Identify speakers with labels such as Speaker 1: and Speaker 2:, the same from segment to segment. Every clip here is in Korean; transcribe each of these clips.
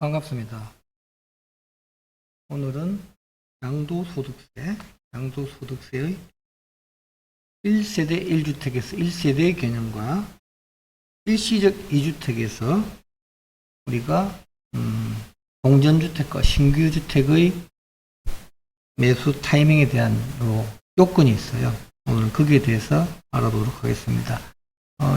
Speaker 1: 반갑습니다. 오늘은 양도소득세의 1세대 1주택에서 1세대의 개념과 일시적 2주택에서 우리가 공전주택과 신규주택의 매수 타이밍에 대한 요건이 있어요. 오늘 거기에 대해서 알아보도록 하겠습니다.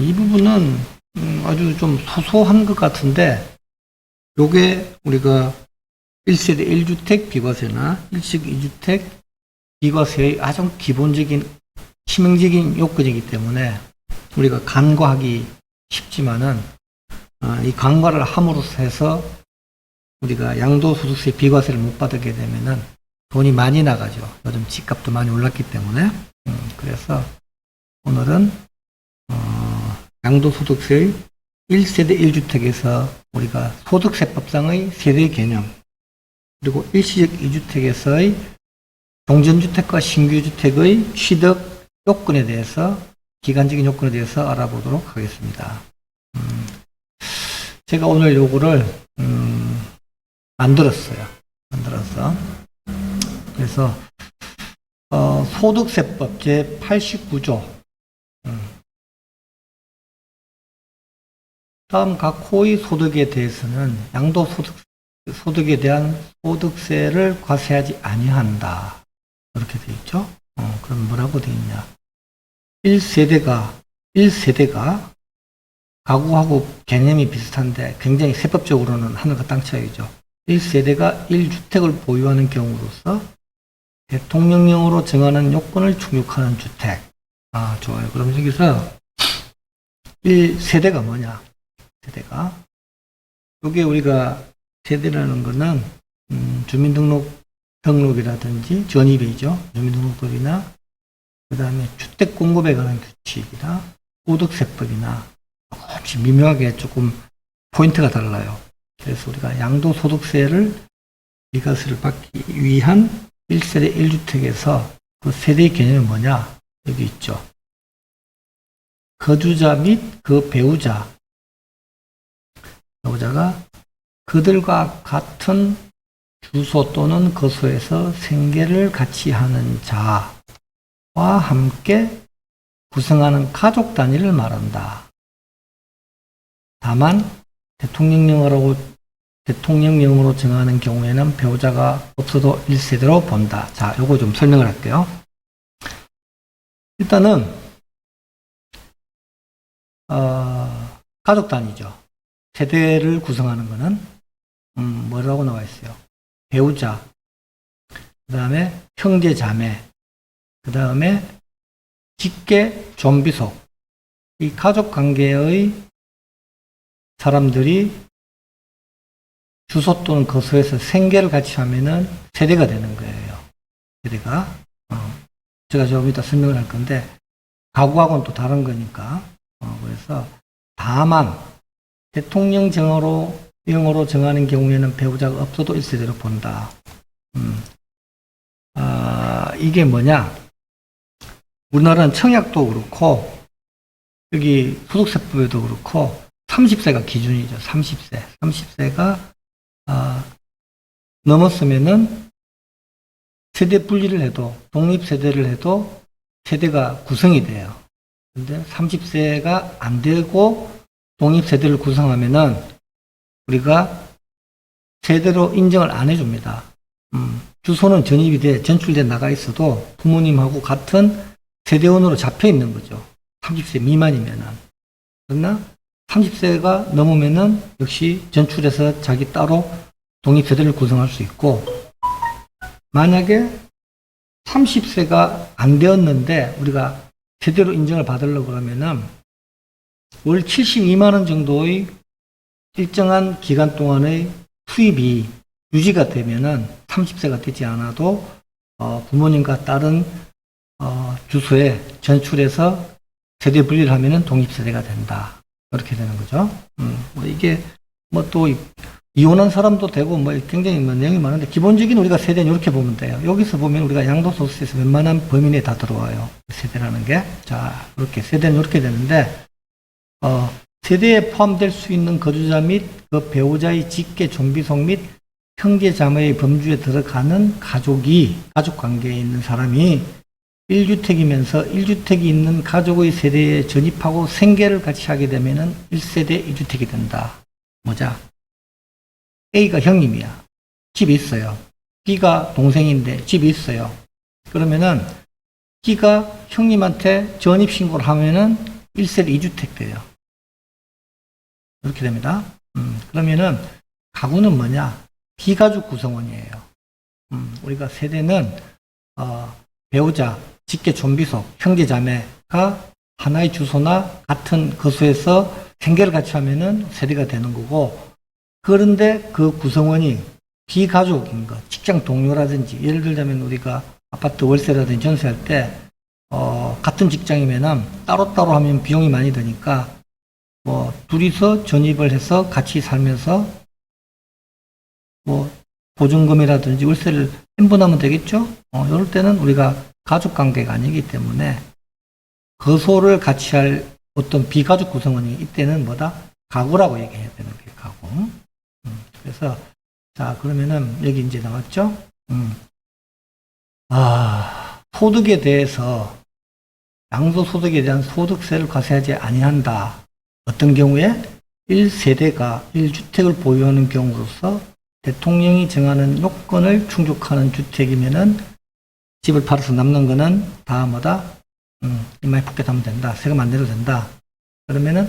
Speaker 1: 이 부분은 아주 좀 소소한 것 같은데 요게 우리가 1세대 1주택 비과세나 일시적 2주택 비과세의 아주 기본적인 치명적인 요건이기 때문에 우리가 간과하기 쉽지만은 이 간과를 함으로써 해서 우리가 양도소득세 비과세를 못 받게 되면은 돈이 많이 나가죠. 요즘 집값도 많이 올랐기 때문에 그래서 오늘은 양도소득세의 1세대 1주택에서 우리가 소득세법상의 세대 개념, 그리고 일시적 2주택에서의 동전주택과 신규주택의 취득 요건에 대해서, 기간적인 요건에 대해서 알아보도록 하겠습니다. 제가 오늘 요거를 만들었어요. 그래서 소득세법 제89조 다음 각 호의 소득에 대해서는 양도소득에 대한 소득세를 과세하지 아니한다. 이렇게 되어 있죠. 그럼 뭐라고 되어 있냐. 1세대가 가구하고 개념이 비슷한데 굉장히 세법적으로는 하늘과 땅 차이죠. 1세대가 1주택을 보유하는 경우로서 대통령령으로 정하는 요건을 충족하는 주택. 좋아요. 그럼 여기서 1세대가 뭐냐? 요게 우리가 세대라는 거는 주민등록이라든지 전입이죠. 주민등록법이나 그 다음에 주택공급에 관한 규칙이나 소득세법이나 조금씩 미묘하게 조금 포인트가 달라요. 그래서 우리가 양도소득세를 비과세를 받기 위한 1세대 1주택에서 그 세대의 개념이 뭐냐? 여기 있죠. 거주자 및 그 배우자가 그들과 같은 주소 또는 거소에서 생계를 같이 하는 자와 함께 구성하는 가족 단위를 말한다. 다만 대통령령으로 정하는 경우에는 배우자가 없어도 1세대로 본다. 자, 요거 좀 설명을 할게요. 일단은 가족 단위죠. 세대를 구성하는 것은 뭐라고 나와 있어요? 배우자, 그 다음에 형제 자매, 그 다음에 직계 존비속. 이 가족 관계의 사람들이 주소 또는 거소에서 생계를 같이 하면은 세대가 되는 거예요. 세대가. 제가 좀 이따 설명을 할 건데 가구하고는 또 다른 거니까. 그래서 다만 대통령령으로 정하는 경우에는 배우자가 없어도 1세대로 본다. 이게 뭐냐? 우리나라는 청약도 그렇고 여기 소득세법에도 그렇고 30세가 기준이죠. 30세가 넘었으면은 세대 분리를 해도, 독립세대를 해도 세대가 구성이 돼요. 근데 30세가 안 되고 독립세대를 구성하면은 우리가 세대로 인정을 안 해줍니다. 주소는 전출돼 나가 있어도 부모님하고 같은 세대원으로 잡혀 있는 거죠. 30세 미만이면은. 그러나 30세가 넘으면은 역시 전출해서 자기 따로 독립세대를 구성할 수 있고, 만약에 30세가 안 되었는데 우리가 세대로 인정을 받으려고 그러면은 월 72만원 정도의 일정한 기간 동안의 수입이 유지가 되면은 30세가 되지 않아도 부모님과 다른 주소에 전출해서 세대 분리를 하면은 독립세대가 된다. 이렇게 되는 거죠. 이게 또 이혼한 사람도 되고 굉장히 내용이 많은데 기본적인 우리가 세대는 이렇게 보면 돼요. 여기서 보면 우리가 양도소득세에서 웬만한 범위 내에 다 들어와요. 세대라는 게. 자, 이렇게 세대는 이렇게 되는데 세대에 포함될 수 있는 거주자 및 그 배우자의 직계 존비속 및 형제 자매의 범주에 들어가는 가족이 가족 관계에 있는 사람이 1주택이면서 1주택이 있는 가족의 세대에 전입하고 생계를 같이 하게 되면은 1세대 2주택이 된다. 뭐자? A가 형님이야. 집이 있어요. B가 동생인데 집이 있어요. 그러면은 B가 형님한테 전입신고를 하면은 1세대 2주택 돼요. 이렇게 됩니다. 그러면은 가구는 뭐냐? 비가족 구성원이에요. 우리가 세대는 배우자, 직계 존비속, 형제 자매가 하나의 주소나 같은 거소에서 생계를 같이 하면은 세대가 되는 거고, 그런데 그 구성원이 비가족인 것, 직장 동료라든지, 예를 들자면 우리가 아파트 월세라든지 전세할 때 같은 직장이면은 따로따로 하면 비용이 많이 드니까 뭐 둘이서 전입을 해서 같이 살면서 뭐 보증금이라든지 월세를 인분하면 되겠죠? 이럴 때는 우리가 가족 관계가 아니기 때문에 거소를 같이 할 어떤 비가족 구성원이 이때는 뭐다? 가구라고 얘기해야 되는 게 가구. 그래서 자 그러면은 여기 이제 나왔죠? 소득에 대해서 양도소득에 대한 소득세를 과세하지 아니한다. 어떤 경우에 1세대가 1주택을 보유하는 경우로서 대통령이 정하는 요건을 충족하는 주택이면은 집을 팔아서 남는 거는 다 뭐다? 이마에 포켓하면 된다. 세금 안 내도 된다. 그러면은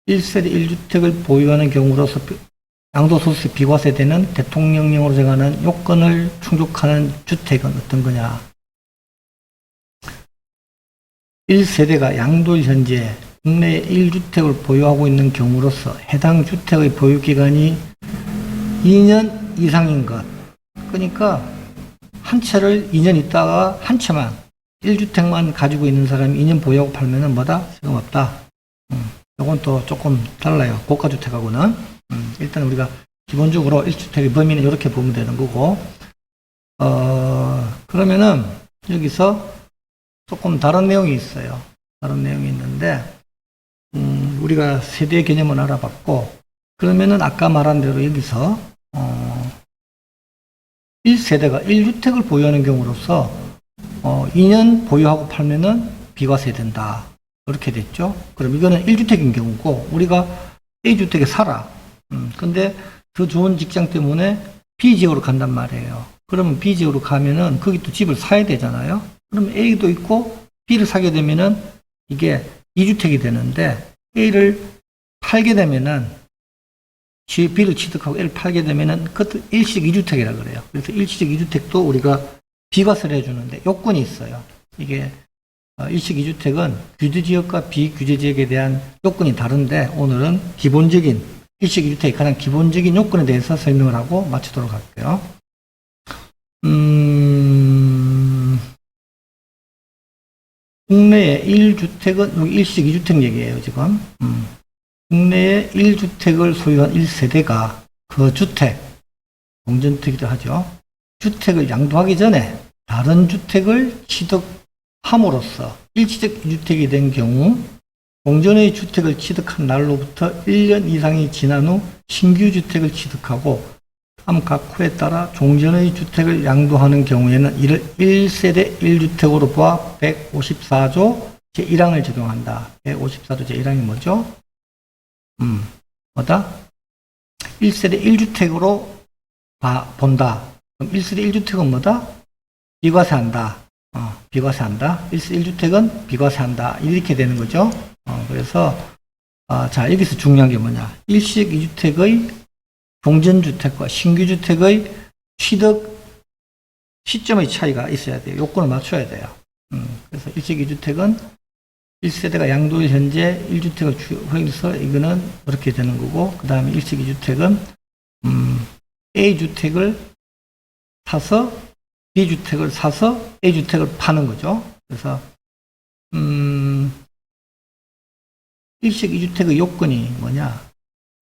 Speaker 1: 1세대 1주택을 보유하는 경우로서 양도소득세 비과세되는 대통령령으로 정하는 요건을 충족하는 주택은 어떤 거냐? 1세대가 양도일 현재 국내에 1주택을 보유하고 있는 경우로서 해당 주택의 보유기간이 2년 이상인 것. 그러니까 한 채를 2년 있다가 한 채만 1주택만 가지고 있는 사람이 2년 보유하고 팔면은 뭐다? 세금 없다. 이건 또 조금 달라요. 고가주택하고는. 일단 우리가 기본적으로 1주택의 범위는 이렇게 보면 되는 거고, 그러면은 여기서 조금 다른 내용이 있어요. 다른 내용이 있는데, 우리가 세대 개념을 알아봤고, 그러면은 아까 말한 대로 여기서 1세대가 1주택을 보유하는 경우로서 2년 보유하고 팔면은 비과세 된다. 그렇게 됐죠. 그럼 이거는 1주택인 경우고 우리가 A주택에 살아. 근데 더 좋은 직장 때문에 B지역으로 간단 말이에요. 그러면 B지역으로 가면은 거기 또 집을 사야 되잖아요. 그러면 A도 있고 B를 사게 되면은 이게 2주택이 되는데 A를 팔게 되면은 B를 취득하고 A를 팔게 되면은 그것도 일시적 2주택이라 그래요. 그래서 일시적 2주택도 우리가 비과세를 해주는데 요건이 있어요. 이게 일시적 2주택은 규제지역과 비규제지역에 대한 요건이 다른데 오늘은 기본적인 일시적 2주택의 가장 기본적인 요건에 대해서 설명을 하고 마치도록 할게요. 국내에 1주택은 여기 일시적 2주택 얘기예요 지금. 국내에 1주택을 소유한 1세대가 그 주택, 공전주택이라고 하죠. 주택을 양도하기 전에 다른 주택을 취득함으로써 일시적 2주택이 된 경우 공전의 주택을 취득한 날로부터 1년 이상이 지난 후 신규 주택을 취득하고 다음 각 호에 따라 종전의 주택을 양도하는 경우에는 이를 1세대 1주택으로 보아 154조 제1항을 적용한다. 154조 제1항이 뭐죠? 뭐다? 1세대 1주택으로 본다. 그럼 1세대 1주택은 뭐다? 비과세한다. 비과세한다. 1세대 1주택은 비과세한다. 이렇게 되는 거죠. 그래서, 자, 여기서 중요한 게 뭐냐. 일시적 2주택의 종전주택과 신규주택의 취득 시점의 차이가 있어야 돼요. 요건을 맞춰야 돼요. 그래서 일시적 2주택은 1세대가 양도일 현재 1주택을 주행해서 이거는 그렇게 되는 거고, 그 다음에 일시적 2주택은 A주택을 사서 B주택을 사서 A주택을 파는 거죠. 그래서 일시적 2주택의 요건이 뭐냐?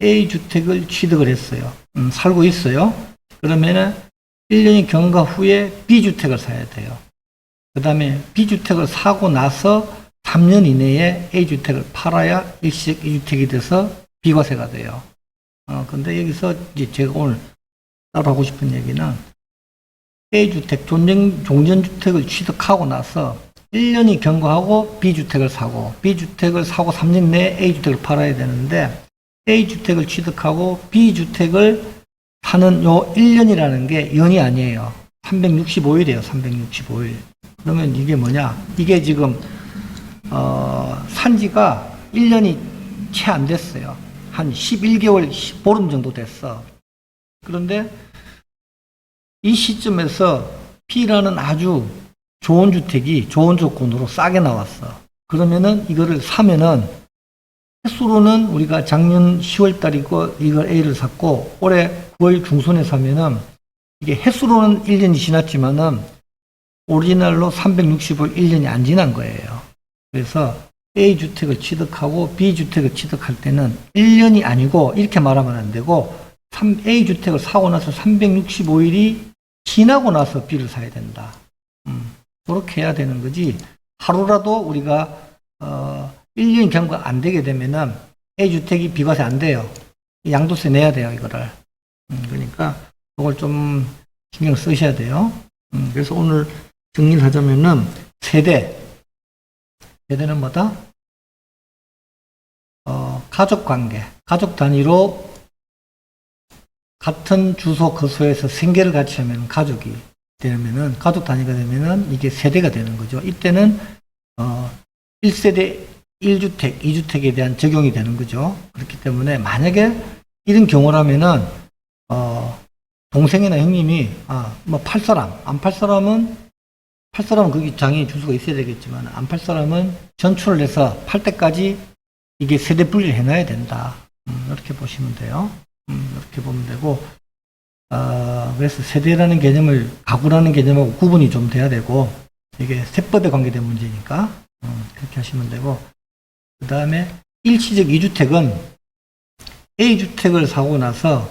Speaker 1: A주택을 취득을 했어요. 살고 있어요. 그러면은 1년이 경과 후에 B주택을 사야 돼요. 그 다음에 B주택을 사고 나서 3년 이내에 A주택을 팔아야 일시적 2주택이 돼서 비과세가 돼요. 근데 여기서 이제 제가 오늘 따로 하고 싶은 얘기는 A주택, 종전주택을 취득하고 나서 1년이 경과하고 B주택을 사고, B주택을 사고 3년 내에 A주택을 팔아야 되는데, A주택을 취득하고 B주택을 사는 요 1년이라는 게 연이 아니에요. 365일이에요, 365일. 그러면 이게 뭐냐? 이게 지금, 산지가 1년이 채 안 됐어요. 한 11개월, 보름 정도 됐어. 그런데 이 시점에서 B라는 아주 좋은 주택이 좋은 조건으로 싸게 나왔어. 그러면은 이거를 사면은 횟수로는 우리가 작년 10월 달이고 이걸 A를 샀고 올해 9월 중순에 사면은 이게 횟수로는 1년이 지났지만은 오리지널로 365일 1년이 안 지난 거예요. 그래서 A주택을 취득하고 B주택을 취득할 때는 1년이 아니고 이렇게 말하면 안 되고 A주택을 사고 나서 365일이 지나고 나서 B를 사야 된다. 그렇게 해야 되는 거지. 하루라도 우리가 1년 경과 안 되게 되면은 A주택이 비과세 안 돼요. 양도세 내야 돼요, 이거를. 그러니까 그걸 좀 신경 쓰셔야 돼요. 그래서 오늘 정리를 하자면은 세대는 뭐다? 가족 관계, 가족 단위로 같은 주소 거소에서 생계를 같이 하면 가족이 되면은 가족 단위가 되면은 이게 세대가 되는 거죠. 이때는 1세대 1주택, 2주택에 대한 적용이 되는 거죠. 그렇기 때문에 만약에 이런 경우라면은 동생이나 형님이 뭐 팔 사람, 안 팔 사람은 거기 장애인 주소가 있어야 되겠지만 안 팔 사람은 전출을 해서 팔 때까지 이게 세대 분리를 해놔야 된다. 이렇게 보시면 돼요. 이렇게 보면 되고 그래서 세대라는 개념을 가구라는 개념하고 구분이 좀 돼야 되고 이게 세법에 관계된 문제니까 그렇게 하시면 되고 그 다음에 일시적 2주택은 A주택을 사고 나서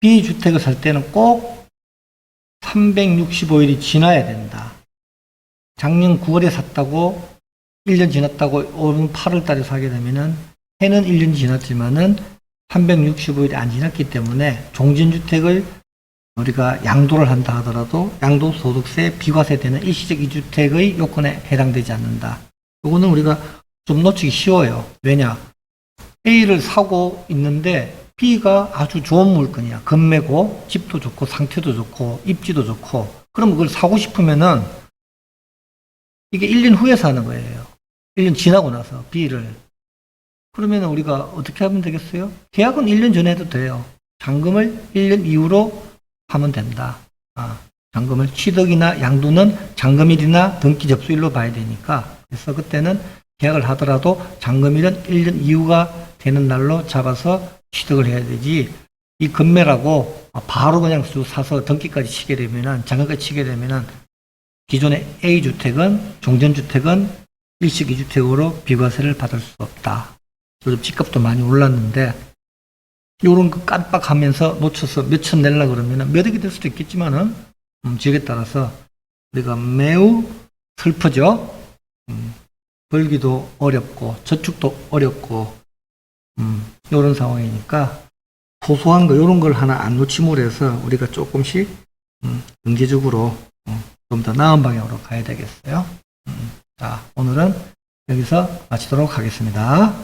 Speaker 1: B주택을 살 때는 꼭 365일이 지나야 된다. 작년 9월에 샀다고 1년 지났다고 오는 8월 달에 사게 되면은 해는 1년이 지났지만은 365일이 안 지났기 때문에 종전주택을 우리가 양도를 한다 하더라도 양도소득세 비과세되는 일시적 2주택의 요건에 해당되지 않는다. 이거는 우리가 좀 놓치기 쉬워요. 왜냐? A를 사고 있는데 B가 아주 좋은 물건이야. 금매고 집도 좋고 상태도 좋고 입지도 좋고 그럼 그걸 사고 싶으면은 이게 1년 후에 사는 거예요. 1년 지나고 나서 B를. 그러면 우리가 어떻게 하면 되겠어요? 계약은 1년 전에 해도 돼요. 잔금을 1년 이후로 하면 된다. 잔금을 취득이나 양도는 잔금일이나 등기 접수일로 봐야 되니까 그래서 그때는 계약을 하더라도 잔금일은 1년 이후가 되는 날로 잡아서 취득을 해야 되지 이 금매라고 바로 그냥 사서 등기까지 치게 되면은 잔금까지 치게 되면은 기존의 A주택은 종전주택은 일식 2주택으로 비과세를 받을 수 없다. 요즘 집값도 많이 올랐는데 요런 거 깜빡하면서 놓쳐서 몇천 내려고 그러면 몇 억이 될 수도 있겠지만은 지역에 따라서 우리가 매우 슬프죠. 벌기도 어렵고 저축도 어렵고 요런 상황이니까 소소한 거 요런 걸 하나 안 놓치므로 해서 우리가 조금씩 경제적으로 좀 더 나은 방향으로 가야 되겠어요. 자, 오늘은 여기서 마치도록 하겠습니다.